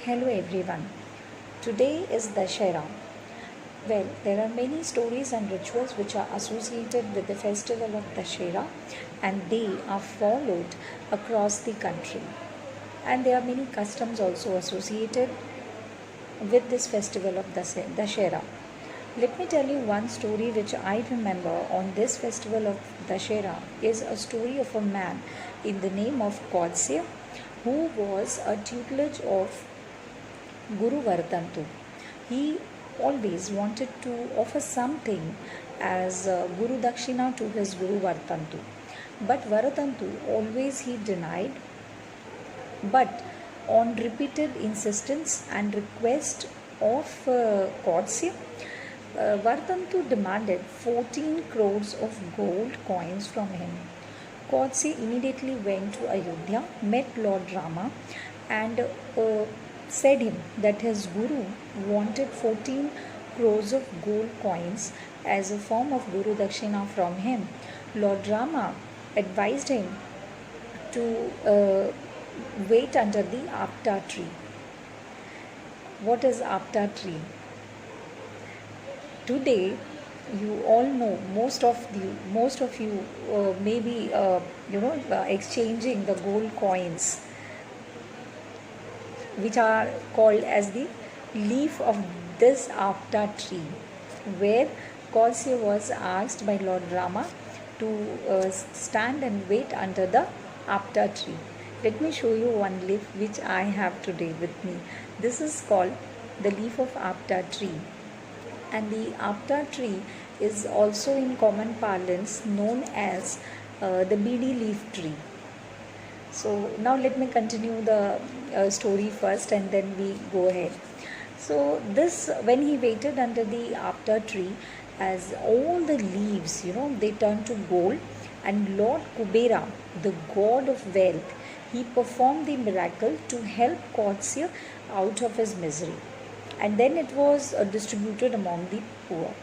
Hello everyone. Today is Dashera. Well, there are many stories and rituals which are associated with the festival of Dashera and they are followed across the country. And there are many customs also associated with this festival of Dashera. Let me tell you one story which I remember on this festival of Dashera is a story of a man in the name of Kautsya who was a tutelage of Guru Varatantu. He always wanted to offer something as Guru Dakshina to his Guru Varatantu. But Varatantu always he denied. But on repeated insistence and request of Kautsya, Varatantu demanded 14 crores of gold coins from him. Kautsya immediately went to Ayodhya, met Lord Rama, and said him that his guru wanted 14 crores of gold coins as a form of Guru Dakshina from him. Lord Rama advised him to wait under the Apta tree. What is Apta tree? Today, you all know, most of you may be exchanging the gold coins which are called as the leaf of this Apta tree, where Kautsya was asked by Lord Rama to stand and wait under the Apta tree. Let me show you one leaf which I have today with me. This is called the leaf of Apta tree, and the Apta tree is also in common parlance known as the beedi leaf tree. So now let me continue the story first and then we go ahead. So this, when he waited under the Apta tree, as all the leaves, they turned to gold, and Lord Kubera, the god of wealth, he performed the miracle to help Kautsya out of his misery. And then it was distributed among the poor.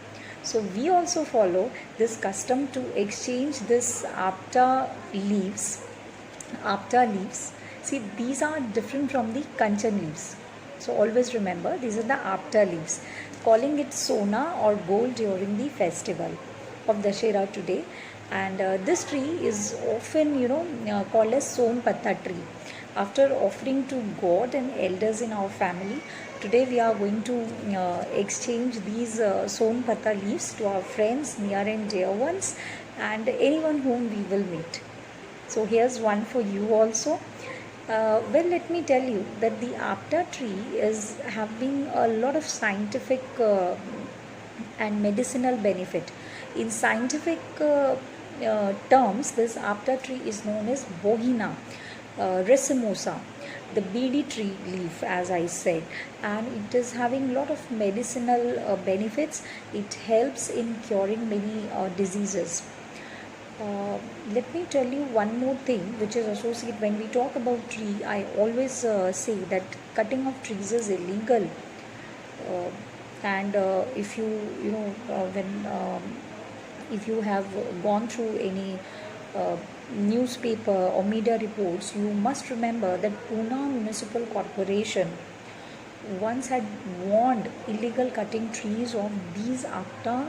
So we also follow this custom to exchange this Apta leaves. See, these are different from the Kanchan leaves. So always remember, these are the Apta leaves. Calling it Sona or gold during the festival of Dashera today. And this tree is often, called as Son Patta tree. After offering to God and elders in our family, today we are going to exchange these Son Patta leaves to our friends, near and dear ones, and anyone whom we will meet. So here's one for you also. Well, let me tell you that the Apta tree is having a lot of scientific and medicinal benefit. In scientific terms, this Apta tree is known as Bohina racemosa, the beedi tree leaf, as I said, and it is having a lot of medicinal benefits. It helps in curing many diseases. Let me tell you one more thing which is associated when we talk about tree. I always say that cutting of trees is illegal, and if you if you have gone through any newspaper or media reports, you must remember that Pune Municipal Corporation once had warned illegal cutting trees of these Apta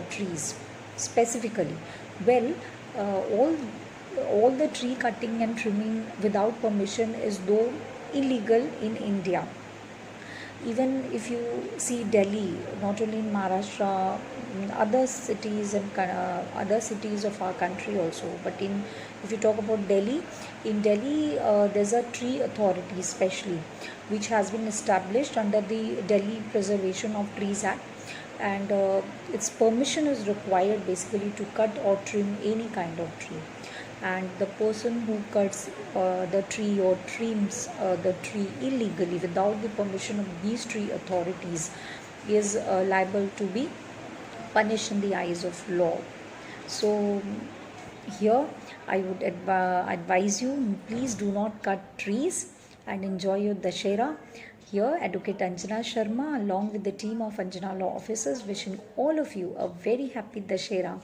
trees specifically. Well, all the tree cutting and trimming without permission is though illegal in India. Even if you see Delhi, not only in Maharashtra, in other cities and other cities of our country also, but if you talk about Delhi, in Delhi there's a tree authority especially which has been established under the Delhi Preservation of Trees Act, and its permission is required basically to cut or trim any kind of tree, and the person who cuts the tree or trims the tree illegally without the permission of these tree authorities is liable to be punished in the eyes of law. So here I would advise you, please do not cut trees and enjoy your Dashera. Here, Advocate Anjana Sharma, along with the team of Anjana Law Officers, wishing all of you a very happy Dashera.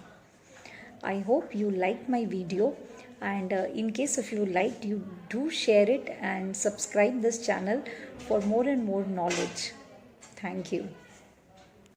I hope you liked my video. And in case if you liked, you do share it and subscribe this channel for more and more knowledge. Thank you.